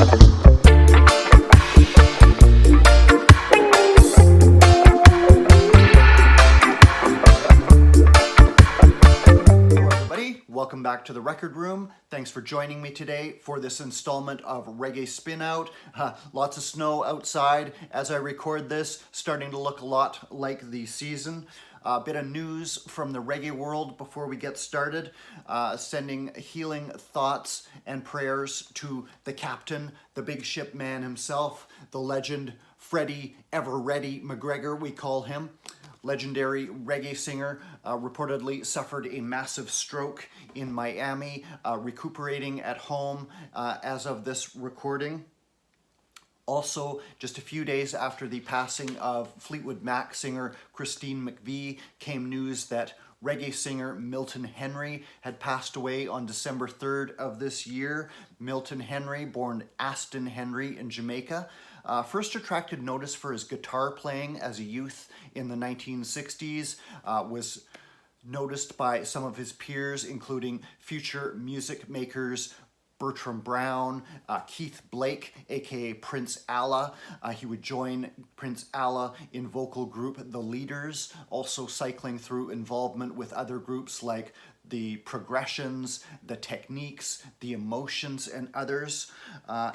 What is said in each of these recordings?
Welcome back to the Record Room. Thanks for joining me today for this installment of Reggae Spinout. Lots of snow outside as I record this, starting to look a lot like the season. A bit of news from the reggae world before we get started. Sending healing thoughts and prayers to the captain, the big ship man himself, the legend Freddie Ever Ready McGregor, we call him. Legendary reggae singer, reportedly suffered a massive stroke in Miami, recuperating at home as of this recording. Also, just a few days after the passing of Fleetwood Mac singer Christine McVie, came news that reggae singer Milton Henry had passed away on December 3rd of this year. Milton Henry, born Aston Henry in Jamaica, first attracted notice for his guitar playing as a youth in the 1960s, was noticed by some of his peers, including future music makers Bertram Brown, Keith Blake, aka Prince Allah. He would join Prince Allah in vocal group The Leaders, also cycling through involvement with other groups like the Progressions, the Techniques, the Emotions, and others.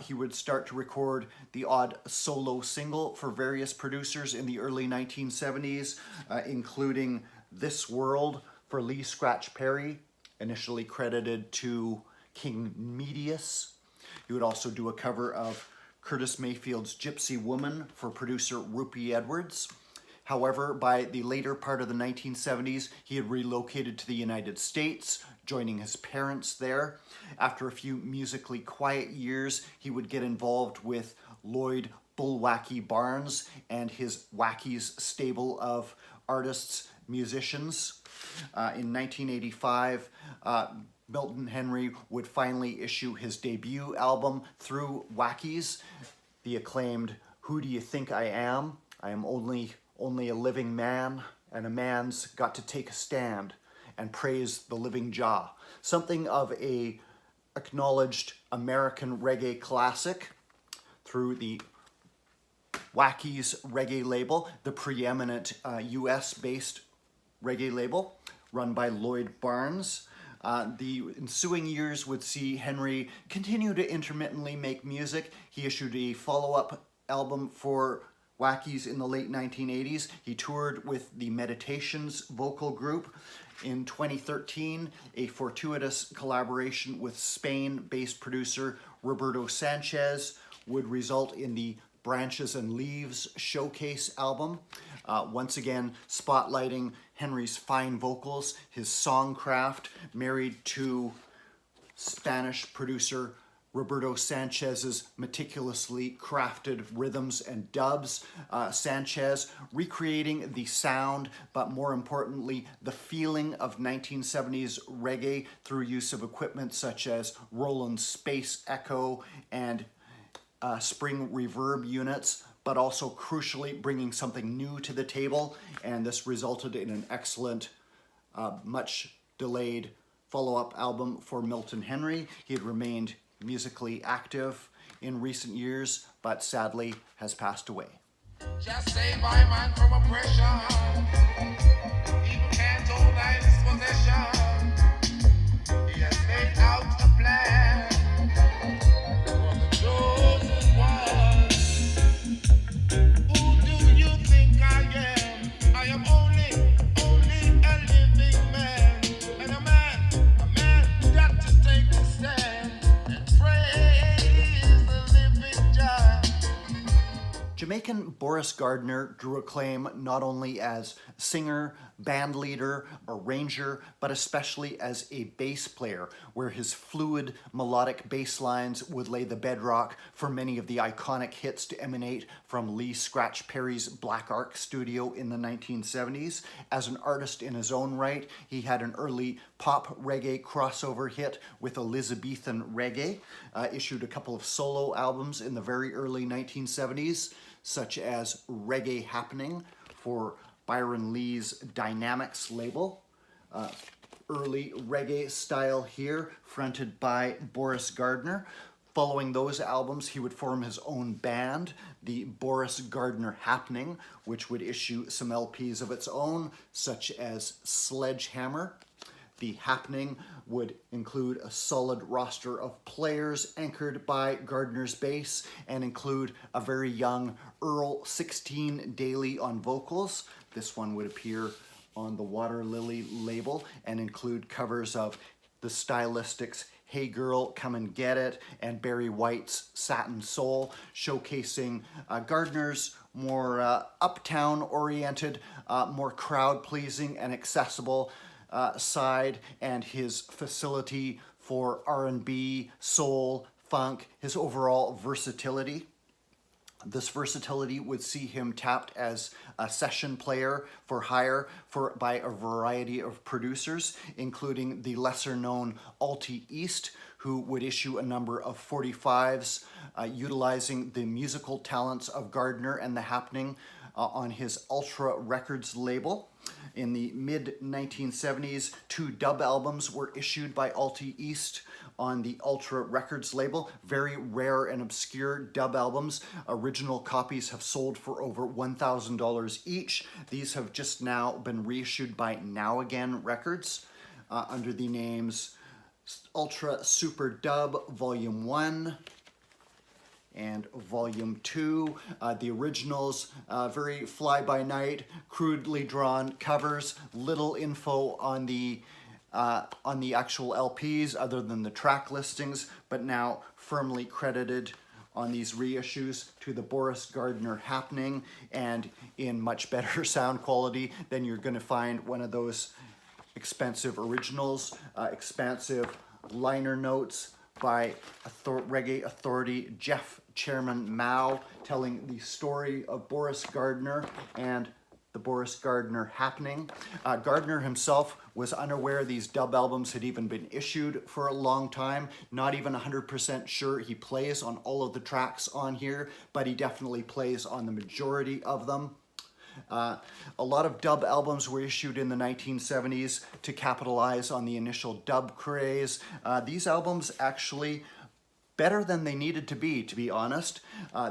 He would start to record the odd solo single for various producers in the early 1970s, including This World for Lee Scratch Perry, initially credited to King Medius. He would also do a cover of Curtis Mayfield's Gypsy Woman for producer Rupie Edwards. However, by the later part of the 1970s, he had relocated to the United States, joining his parents there. After a few musically quiet years, he would get involved with Lloyd Bullwacky Barnes and his Wackies stable of artists, musicians. In 1985, Milton Henry would finally issue his debut album through Wackies, the acclaimed Who Do You Think I Am? I am only a living man, and a man's got to take a stand and praise the living Jah. Something of a acknowledged American reggae classic through the Wackies reggae label, the preeminent US-based reggae label run by Lloyd Barnes. The ensuing years would see Henry continue to intermittently make music. He issued a follow-up album for Wackies in the late 1980s. He toured with the Meditations vocal group. In 2013, a fortuitous collaboration with Spain-based producer Roberto Sanchez would result in the Branches and Leaves showcase album, once again spotlighting Henry's fine vocals, his songcraft, married to Spanish producer Roberto Sanchez's meticulously crafted rhythms and dubs. Sanchez recreating the sound, but more importantly, the feeling of 1970s reggae through use of equipment such as Roland Space Echo and spring reverb units, but also crucially bringing something new to the table, and this resulted in an excellent, much delayed follow-up album for Milton Henry. He had remained musically active in recent years, but sadly has passed away. Just save my man from oppression. He can't hold his possession. He has laid out a plan for the chosen one. Who do you think I am? I am only a living man. And a man got to take a stand and praise the living Jah. Jamaican Boris Gardiner drew acclaim not only as singer, band leader, arranger, but especially as a bass player, where his fluid, melodic bass lines would lay the bedrock for many of the iconic hits to emanate from Lee Scratch Perry's Black Ark studio in the 1970s. As an artist in his own right, he had an early pop reggae crossover hit with Elizabethan reggae, issued a couple of solo albums in the very early 1970s, such as Reggae Happening for Byron Lee's Dynamics label. Early reggae style here, fronted by Boris Gardiner. Following those albums, he would form his own band, the Boris Gardiner Happening, which would issue some LPs of its own, such as Sledgehammer. The Happening would include a solid roster of players anchored by Gardiner's bass and include a very young Earl 16 Daly on vocals. This one would appear on the Water Lily label and include covers of the Stylistics' Hey Girl, Come and Get It, and Barry White's Satin Soul, showcasing Gardiner's more uptown-oriented, more crowd-pleasing and accessible side, and his facility for R&B, soul, funk, his overall versatility. This versatility would see him tapped as a session player for hire by a variety of producers, including the lesser-known Alti East, who would issue a number of 45s utilizing the musical talents of Gardiner and The Happening on his Ultra Records label. In the mid-1970s, 2 dub albums were issued by Alti East on the Ultra Records label. Very rare and obscure dub albums. Original copies have sold for over $1,000 each. These have just now been reissued by Now Again Records under the names Ultra Super Dub Volume 1 and Volume 2. The originals, very fly-by-night, crudely drawn covers, little info on the actual LPs other than the track listings, but now firmly credited on these reissues to the Boris Gardiner Happening, and in much better sound quality than you're going to find one of those expensive originals. Expansive liner notes by reggae authority Jeff Chairman Mao, telling the story of Boris Gardiner and the Boris Gardiner Happening. Gardiner himself was unaware these dub albums had even been issued for a long time. Not even 100% sure he plays on all of the tracks on here, but he definitely plays on the majority of them. A lot of dub albums were issued in the 1970s to capitalize on the initial dub craze. These albums actually better than they needed to be honest.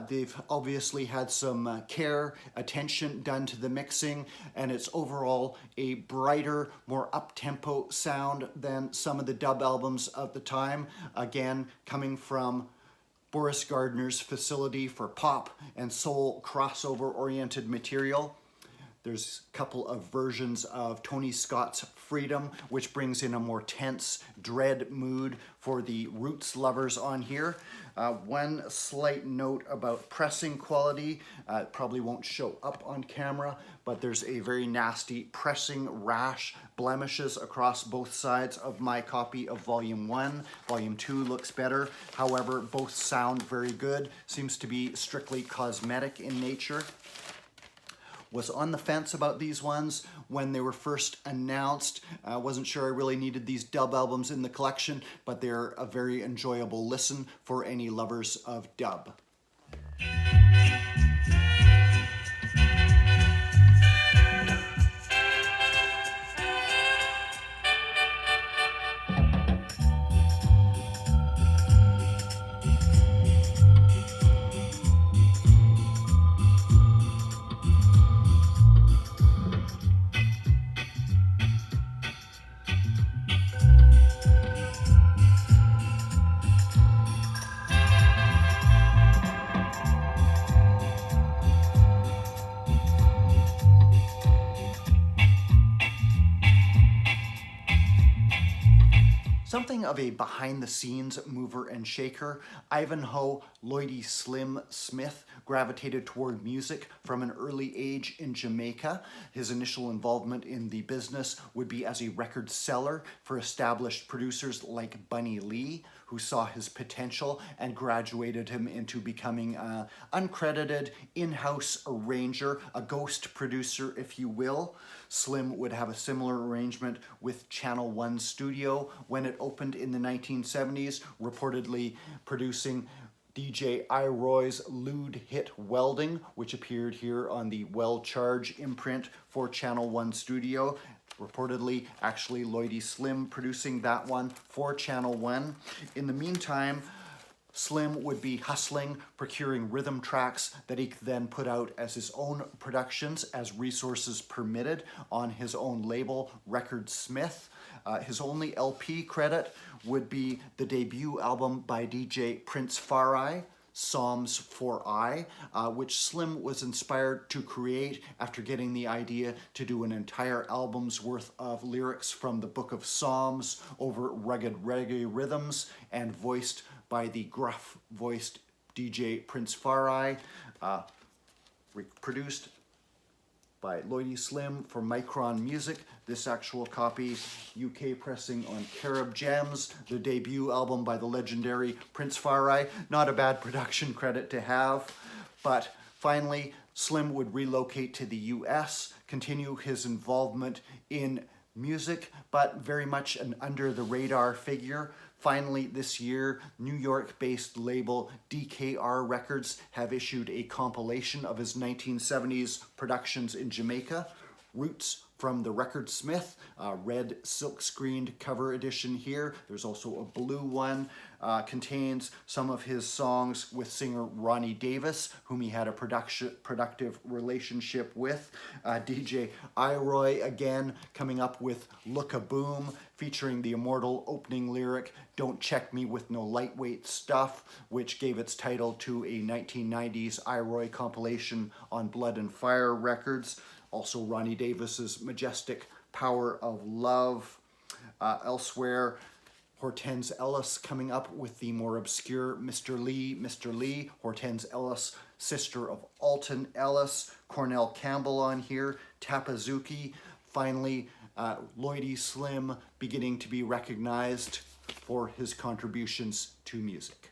They've obviously had some care, attention done to the mixing, and it's overall a brighter, more up-tempo sound than some of the dub albums of the time. Again, coming from Boris Gardiner's facility for pop and soul crossover-oriented material. There's a couple of versions of Tony Scott's Freedom, which brings in a more tense, dread mood for the roots lovers on here. One slight note about pressing quality, probably won't show up on camera, but there's a very nasty pressing rash, blemishes across both sides of my copy of Volume 1. Volume 2 looks better. However, both sound very good. Seems to be strictly cosmetic in nature. Was on the fence about these ones when they were first announced. I wasn't sure I really needed these dub albums in the collection, but they're a very enjoyable listen for any lovers of dub. Something of a behind-the-scenes mover and shaker, Ivanhoe Lloydie Slim Smith gravitated toward music from an early age in Jamaica. His initial involvement in the business would be as a record seller for established producers like Bunny Lee, who saw his potential and graduated him into becoming an uncredited in-house arranger, a ghost producer, if you will. Slim would have a similar arrangement with Channel 1 Studio when it opened in the 1970s, reportedly producing DJ Iroy's lewd hit Welding, which appeared here on the Well Charge imprint for Channel 1 Studio. Reportedly, actually, Lloydie Slim producing that one for Channel 1. In the meantime, Slim would be hustling, procuring rhythm tracks that he could then put out as his own productions as resources permitted on his own label, Record Smith. His only LP credit would be the debut album by DJ Prince Farai, Psalms for I, which Slim was inspired to create after getting the idea to do an entire album's worth of lyrics from the Book of Psalms over rugged reggae rhythms and voiced by the gruff-voiced DJ Prince Farai, produced by Lloydie Slim for Micron Music. This actual copy, UK pressing on Carib Gems, the debut album by the legendary Prince Farai. Not a bad production credit to have. But finally, Slim would relocate to the US, continue his involvement in music, but very much an under-the-radar figure. Finally, this year, New York-based label DKR Records have issued a compilation of his 1970s productions in Jamaica, Roots from the Record Smith, red silk-screened cover edition here. There's also a blue one, contains some of his songs with singer Ronnie Davis, whom he had a productive relationship with. DJ Iroy, again, coming up with Look a Boom, featuring the immortal opening lyric, Don't Check Me With No Lightweight Stuff, which gave its title to a 1990s Iroy compilation on Blood and Fire Records. Also Ronnie Davis's majestic Power of Love. Elsewhere, Hortense Ellis coming up with the more obscure Mr. Lee. Hortense Ellis, sister of Alton Ellis. Cornell Campbell on here. Tapazuki. Finally, Lloydie Slim beginning to be recognized for his contributions to music.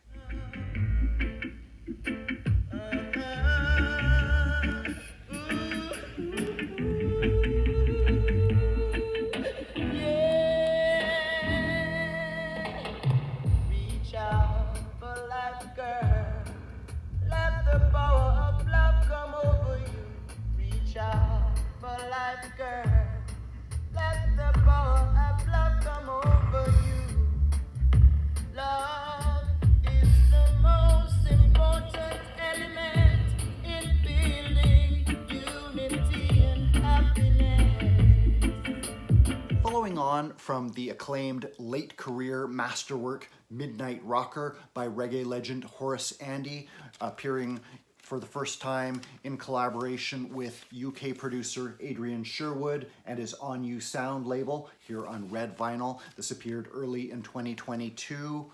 Following on from the acclaimed late career masterwork Midnight Rocker by reggae legend Horace Andy, appearing for the first time in collaboration with UK producer Adrian Sherwood and his On You Sound label here on Red Vinyl. This appeared early in 2022.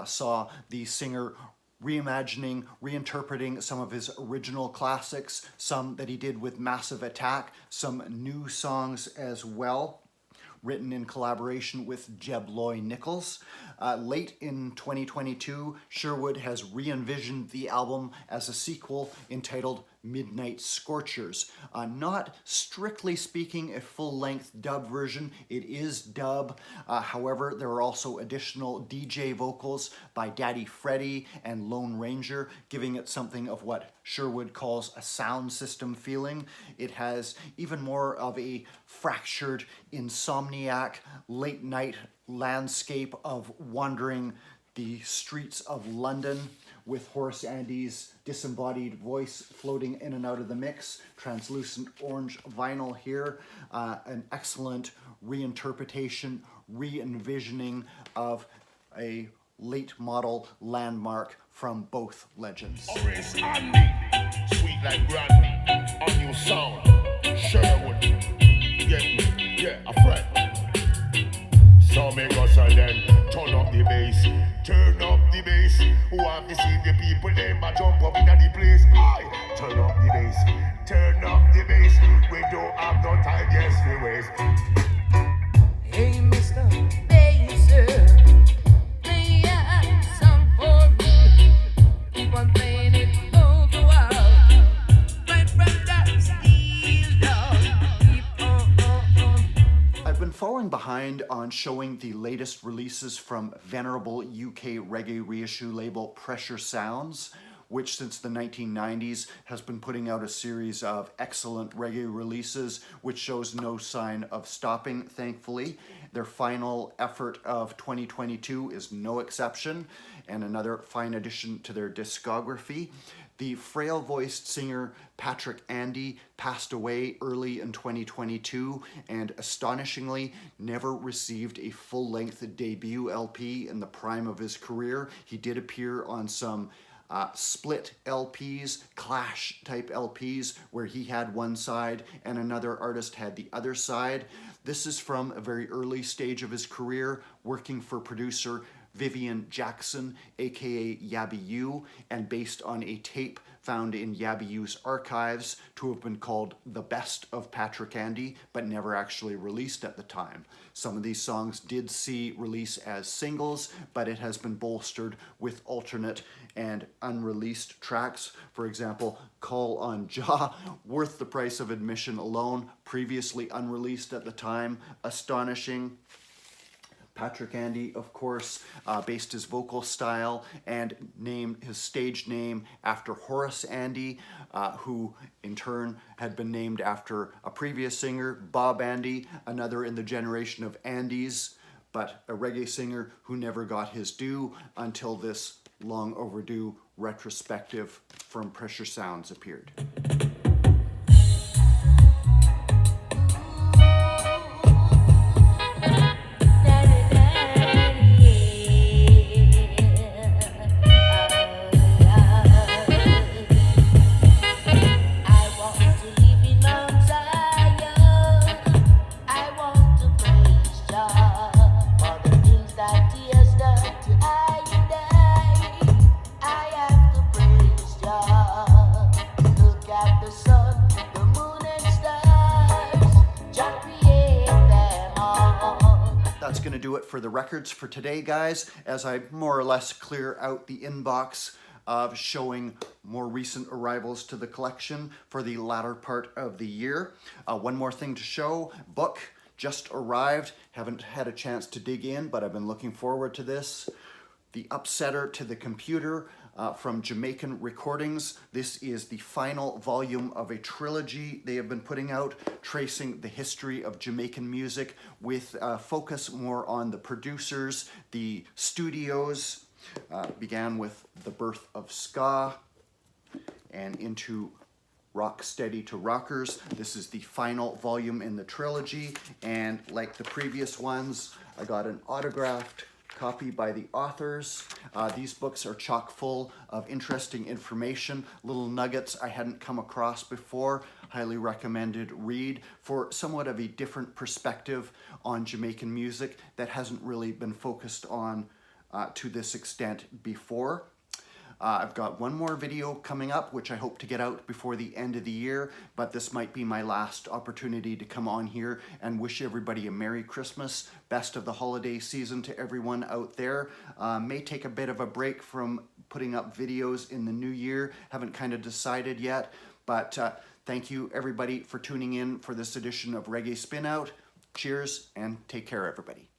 Saw the singer reimagining, reinterpreting some of his original classics, some that he did with Massive Attack, some new songs as well, written in collaboration with Jeb Loy Nichols. Late in 2022, Sherwood has re-envisioned the album as a sequel entitled Midnight Scorchers. Not strictly speaking a full-length dub version, it is dub. However, there are also additional DJ vocals by Daddy Freddy and Lone Ranger, giving it something of what Sherwood calls a sound system feeling. It has even more of a fractured, insomniac, late-night landscape of wandering the streets of London, with Horace Andy's disembodied voice floating in and out of the mix. Translucent orange vinyl here. An excellent reinterpretation, re-envisioning of a late model landmark from both legends. Horace Andy, sweet like brandy, on your sound, Sherwood, yeah, a friend. So make us then turn up the bass, turn up the bass. Want to see the people them a jump up in the place. Aye, turn up the bass, turn up the bass. We don't have no time, yes we waste. Hey, Mr. Baser, play a song for me. Keep on playing it all the while. Right from that steel dog. Keep on. I've been falling behind on showing the latest releases from venerable UK reggae reissue label Pressure Sounds, which since the 1990s has been putting out a series of excellent reggae releases, which shows no sign of stopping, thankfully. Their final effort of 2022 is no exception, and another fine addition to their discography. The frail-voiced singer Patrick Andy passed away early in 2022 and astonishingly never received a full-length debut LP in the prime of his career. He did appear on some split LPs, clash type LPs, where he had one side and another artist had the other side. This is from a very early stage of his career, working for producer Vivian Jackson, aka Yabby U, and based on a tape found in Yabby U's archives to have been called The Best of Patrick Andy, but never actually released at the time. Some of these songs did see release as singles, but it has been bolstered with alternate and unreleased tracks. For example, Call on Ja, worth the price of admission alone, previously unreleased at the time, astonishing. Patrick Andy, of course, based his vocal style and named his stage name after Horace Andy, who in turn had been named after a previous singer, Bob Andy, another in the generation of Andys, but a reggae singer who never got his due until this long overdue retrospective from Pressure Sounds appeared. That's going to do it for the records for today, guys, as I more or less clear out the inbox of showing more recent arrivals to the collection for the latter part of the year. One more thing to show, book just arrived. Haven't had a chance to dig in, but I've been looking forward to this. The Upsetter to the Computer from Jamaican Recordings. This is the final volume of a trilogy they have been putting out, tracing the history of Jamaican music with focus more on the producers, the studios. Began with the birth of ska and into Rock Steady to Rockers. This is the final volume in the trilogy, and like the previous ones, I got an autographed copy by the authors. These books are chock full of interesting information, little nuggets I hadn't come across before. Highly recommended read for somewhat of a different perspective on Jamaican music that hasn't really been focused on to this extent before. I've got one more video coming up, which I hope to get out before the end of the year, but this might be my last opportunity to come on here and wish everybody a Merry Christmas, best of the holiday season to everyone out there. May take a bit of a break from putting up videos in the new year, haven't kind of decided yet, but thank you everybody for tuning in for this edition of Reggae Spinout. Cheers and take care, everybody.